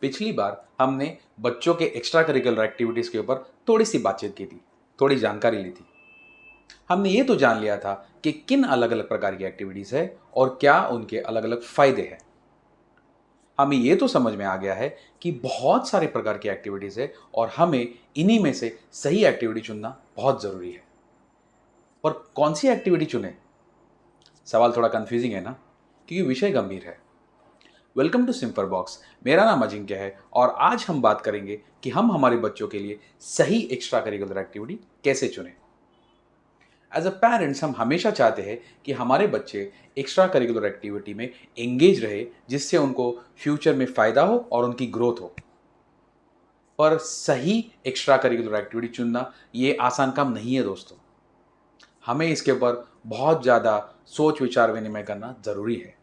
पिछली बार हमने बच्चों के एक्स्ट्रा करिकुलर एक्टिविटीज़ के ऊपर थोड़ी सी बातचीत की थी, थोड़ी जानकारी ली थी। हमने ये तो जान लिया था कि किन अलग अलग प्रकार की एक्टिविटीज़ है और क्या उनके अलग अलग फ़ायदे हैं। हमें ये तो समझ में आ गया है कि बहुत सारे प्रकार की एक्टिविटीज़ है और हमें इन्हीं में से सही एक्टिविटी चुनना बहुत ज़रूरी है। पर कौन सी एक्टिविटी चुने? सवाल थोड़ा कन्फ्यूजिंग है ना, क्योंकि विषय गंभीर है। वेलकम टू सिम्फर बॉक्स। मेरा नाम अजिंक्य है और आज हम बात करेंगे कि हम हमारे बच्चों के लिए सही एक्स्ट्रा करिकुलर एक्टिविटी कैसे चुनें। एज अ पेरेंट्स हम हमेशा चाहते हैं कि हमारे बच्चे एक्स्ट्रा करिकुलर एक्टिविटी में एंगेज रहे, जिससे उनको फ्यूचर में फ़ायदा हो और उनकी ग्रोथ हो। पर सही एक्स्ट्रा करिकुलर एक्टिविटी चुनना ये आसान काम नहीं है दोस्तों। हमें इसके ऊपर बहुत ज़्यादा सोच विचार विनिमय करना ज़रूरी है।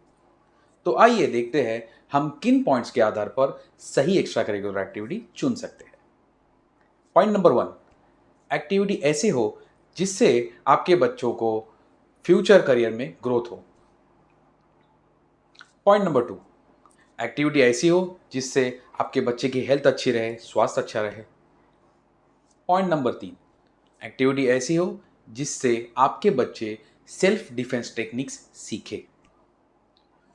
तो आइए देखते हैं हम किन पॉइंट्स के आधार पर सही एक्स्ट्रा करिकुलर एक्टिविटी चुन सकते हैं। पॉइंट नंबर 1, एक्टिविटी ऐसे हो जिससे आपके बच्चों को फ्यूचर करियर में ग्रोथ हो। पॉइंट नंबर 2, एक्टिविटी ऐसी हो जिससे आपके बच्चे की हेल्थ अच्छी रहे, स्वास्थ्य अच्छा रहे। पॉइंट नंबर 3, एक्टिविटी ऐसी हो जिससे आपके बच्चे सेल्फ डिफेंस टेक्निक्स सीखे।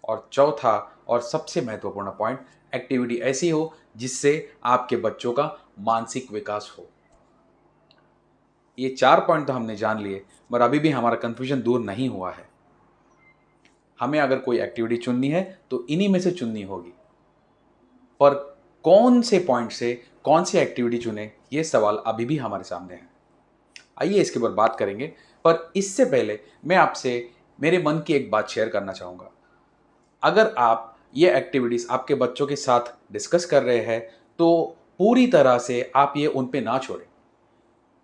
और चौथा और सबसे महत्वपूर्ण पॉइंट, एक्टिविटी ऐसी हो जिससे आपके बच्चों का मानसिक विकास हो। ये 4 पॉइंट तो हमने जान लिए, पर अभी भी हमारा कन्फ्यूजन दूर नहीं हुआ है। हमें अगर कोई एक्टिविटी चुननी है तो इन्हीं में से चुननी होगी, पर कौन से पॉइंट से कौन सी एक्टिविटी चुने, ये सवाल अभी भी हमारे सामने है। आइए इसके ऊपर बात करेंगे, पर इससे पहले मैं आपसे मेरे मन की एक बात शेयर करना चाहूँगा। अगर आप ये एक्टिविटीज़ आपके बच्चों के साथ डिस्कस कर रहे हैं, तो पूरी तरह से आप ये उन पे ना छोड़ें,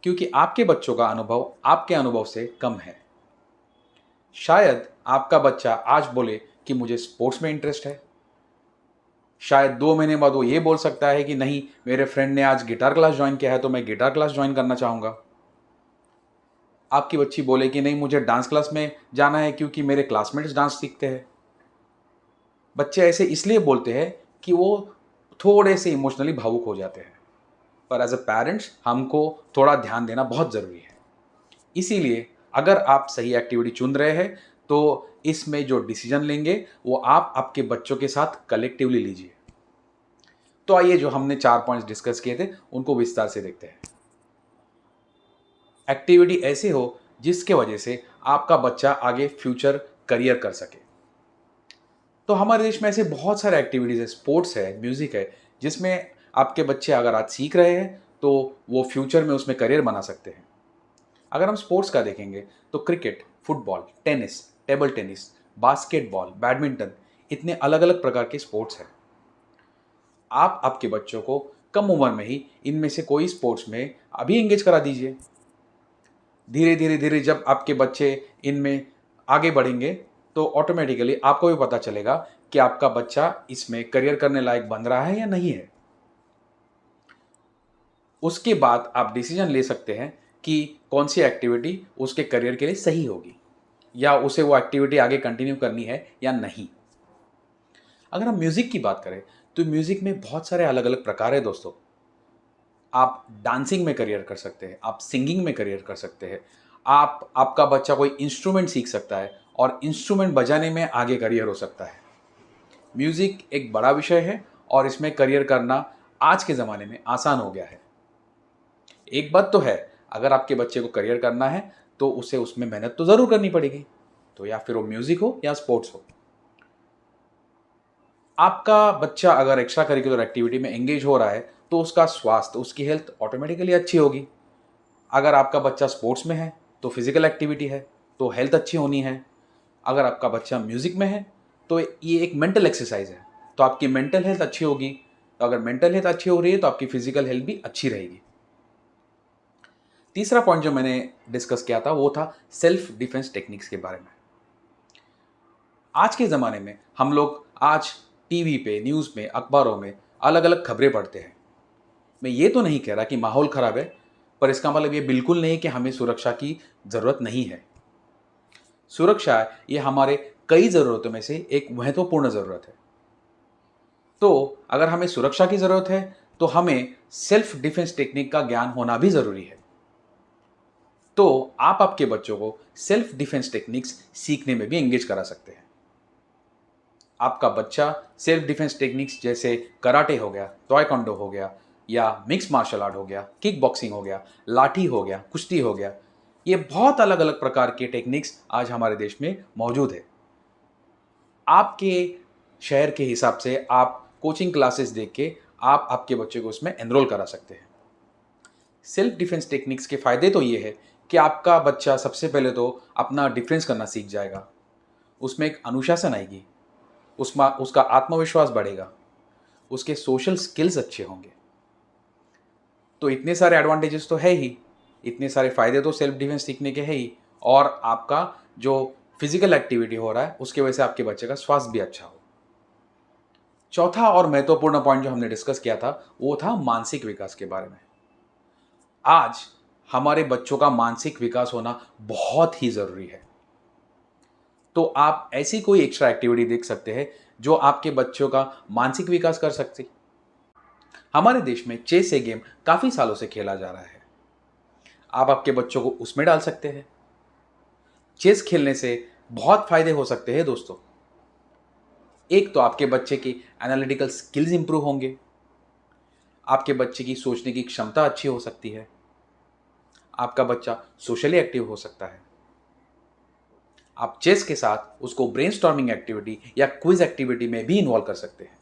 क्योंकि आपके बच्चों का अनुभव आपके अनुभव से कम है। शायद आपका बच्चा आज बोले कि मुझे स्पोर्ट्स में इंटरेस्ट है। शायद 2 महीने बाद वो ये बोल सकता है कि नहीं, मेरे फ्रेंड ने आज गिटार क्लास जॉइन किया है तो मैं गिटार क्लास जॉइन करना चाहूँगा। आपकी बच्ची बोले कि नहीं, मुझे डांस क्लास में जाना है क्योंकि मेरे क्लासमेट्स डांस सीखते हैं। बच्चे ऐसे इसलिए बोलते हैं कि वो थोड़े से इमोशनली भावुक हो जाते हैं। पर एज अ पेरेंट्स हमको थोड़ा ध्यान देना बहुत ज़रूरी है। इसीलिए अगर आप सही एक्टिविटी चुन रहे हैं तो इसमें जो डिसीजन लेंगे वो आप आपके बच्चों के साथ कलेक्टिवली लीजिए। तो आइए जो हमने 4 पॉइंट्स डिस्कस किए थे उनको विस्तार से देखते हैं। एक्टिविटी ऐसे हो जिसके वजह से आपका बच्चा आगे फ्यूचर करियर कर सके। तो हमारे देश में ऐसे बहुत सारे एक्टिविटीज़ है, स्पोर्ट्स है, म्यूज़िक है, जिसमें आपके बच्चे अगर आज सीख रहे हैं तो वो फ्यूचर में उसमें करियर बना सकते हैं। अगर हम स्पोर्ट्स का देखेंगे तो cricket, football, tennis, table tennis, basketball, badminton, इतने अलग अलग प्रकार के स्पोर्ट्स हैं। आप आपके बच्चों को कम उम्र में ही इनमें से कोई स्पोर्ट्स में अभी एंगेज करा दीजिए। धीरे धीरे धीरे जब आपके बच्चे इनमें आगे बढ़ेंगे तो ऑटोमेटिकली आपको भी पता चलेगा कि आपका बच्चा इसमें करियर करने लायक बन रहा है या नहीं है। उसके बाद आप डिसीजन ले सकते हैं कि कौन सी एक्टिविटी उसके करियर के लिए सही होगी, या उसे वो एक्टिविटी आगे कंटिन्यू करनी है या नहीं। अगर हम म्यूज़िक की बात करें तो म्यूज़िक में बहुत सारे अलग अलग प्रकार है दोस्तों। आप डांसिंग में करियर कर सकते हैं, आप सिंगिंग में करियर कर सकते हैं, आपका बच्चा कोई इंस्ट्रूमेंट सीख सकता है और इंस्ट्रूमेंट बजाने में आगे करियर हो सकता है। म्यूज़िक एक बड़ा विषय है और इसमें करियर करना आज के ज़माने में आसान हो गया है। एक बात तो है, अगर आपके बच्चे को करियर करना है तो उसे उसमें मेहनत तो ज़रूर करनी पड़ेगी, तो या फिर वो म्यूज़िक हो या स्पोर्ट्स हो। आपका बच्चा अगर एक्स्ट्रा करिकुलर एक्टिविटी में एंगेज हो रहा है तो उसका स्वास्थ्य, उसकी हेल्थ ऑटोमेटिकली अच्छी होगी। अगर आपका बच्चा स्पोर्ट्स में है तो फिजिकल एक्टिविटी है, तो हेल्थ अच्छी होनी है। अगर आपका बच्चा म्यूज़िक में है तो ये एक मेंटल एक्सरसाइज है, तो आपकी मेंटल हेल्थ अच्छी होगी। तो अगर मेंटल हेल्थ अच्छी हो रही है तो आपकी फिजिकल हेल्थ भी अच्छी रहेगी। तीसरा पॉइंट जो मैंने डिस्कस किया था वो था सेल्फ डिफेंस टेक्निक्स के बारे में। आज के ज़माने में हम लोग आज टीवी पे, न्यूज़ में, अखबारों में अलग अलग खबरें पढ़ते हैं। मैं ये तो नहीं कह रहा कि माहौल ख़राब है, पर इसका मतलब ये बिल्कुल नहीं कि हमें सुरक्षा की ज़रूरत नहीं है। सुरक्षा ये हमारे कई ज़रूरतों में से एक महत्वपूर्ण ज़रूरत है। तो अगर हमें सुरक्षा की ज़रूरत है तो हमें सेल्फ डिफेंस टेक्निक का ज्ञान होना भी ज़रूरी है। तो आप आपके बच्चों को सेल्फ डिफेंस टेक्निक्स सीखने में भी एंगेज करा सकते हैं। आपका बच्चा सेल्फ डिफेंस टेक्निक्स जैसे कराटे हो गया, ताइक्वांडो हो गया, या मिक्स मार्शल आर्ट हो गया, किक बॉक्सिंग हो गया, लाठी हो गया, कुश्ती हो गया, ये बहुत अलग अलग प्रकार के टेक्निक्स आज हमारे देश में मौजूद है। आपके शहर के हिसाब से आप कोचिंग क्लासेस देख के आप आपके बच्चे को उसमें एनरोल करा सकते हैं। सेल्फ डिफेंस टेक्निक्स के फ़ायदे तो ये है कि आपका बच्चा सबसे पहले तो अपना डिफेंस करना सीख जाएगा, उसमें एक अनुशासन आएगी, उसमें उसका आत्मविश्वास बढ़ेगा, उसके सोशल स्किल्स अच्छे होंगे। तो इतने सारे एडवांटेजेस तो है ही, इतने सारे फ़ायदे तो सेल्फ डिफेंस सीखने के है ही, और आपका जो फिजिकल एक्टिविटी हो रहा है उसकी वजह से आपके बच्चे का स्वास्थ्य भी अच्छा हो। चौथा और महत्वपूर्ण पॉइंट जो हमने डिस्कस किया था वो था मानसिक विकास के बारे में। आज हमारे बच्चों का मानसिक विकास होना बहुत ही ज़रूरी है। तो आप ऐसी कोई एक्स्ट्रा एक्टिविटी देख सकते हैं जो आपके बच्चों का मानसिक विकास कर सकती। हमारे देश में चेस ये गेम काफ़ी सालों से खेला जा रहा है। आप आपके बच्चों को उसमें डाल सकते हैं। चेस खेलने से बहुत फायदे हो सकते हैं दोस्तों। एक तो आपके बच्चे की एनालिटिकल स्किल्स इंप्रूव होंगे, आपके बच्चे की सोचने की क्षमता अच्छी हो सकती है, आपका बच्चा सोशली एक्टिव हो सकता है। आप चेस के साथ उसको ब्रेनस्टॉर्मिंग एक्टिविटी या क्विज एक्टिविटी में भी इन्वॉल्व कर सकते हैं।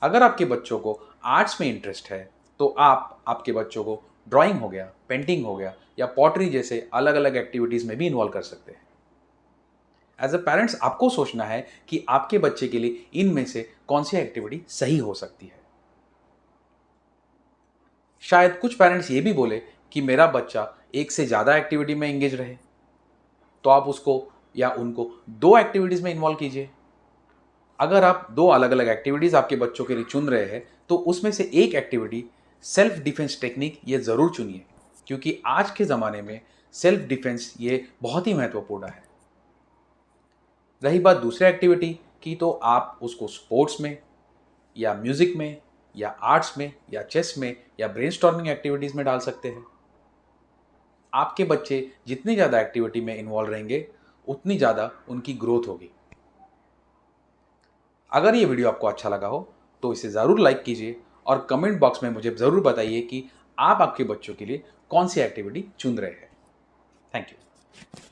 अगर आपके बच्चों को आर्ट्स में इंटरेस्ट है तो आप आपके बच्चों को ड्राइंग हो गया, पेंटिंग हो गया, या पॉटरी जैसे अलग अलग एक्टिविटीज़ में भी इन्वॉल्व कर सकते हैं। एज अ पेरेंट्स आपको सोचना है कि आपके बच्चे के लिए इनमें से कौन सी एक्टिविटी सही हो सकती है। शायद कुछ पेरेंट्स ये भी बोले कि मेरा बच्चा एक से ज़्यादा एक्टिविटी में एंगेज रहे, तो आप उसको या उनको दो एक्टिविटीज़ में इन्वॉल्व कीजिए। अगर आप दो अलग अलग एक्टिविटीज़ आपके बच्चों के लिए चुन रहे हैं तो उसमें से एक एक्टिविटी सेल्फ डिफेंस टेक्निक ये ज़रूर चुनिए, क्योंकि आज के ज़माने में सेल्फ डिफेंस ये बहुत ही महत्वपूर्ण है। रही बात दूसरे एक्टिविटी की, तो आप उसको स्पोर्ट्स में या म्यूज़िक में या आर्ट्स में या चेस में या ब्रेनस्टॉर्मिंग एक्टिविटीज़ में डाल सकते हैं। आपके बच्चे जितनी ज़्यादा एक्टिविटी में इन्वॉल्व रहेंगे उतनी ज़्यादा उनकी ग्रोथ होगी। अगर ये वीडियो आपको अच्छा लगा हो तो इसे ज़रूर लाइक कीजिए और कमेंट बॉक्स में मुझे ज़रूर बताइए कि आप आपके बच्चों के लिए कौन सी एक्टिविटी चुन रहे हैं। Thank you.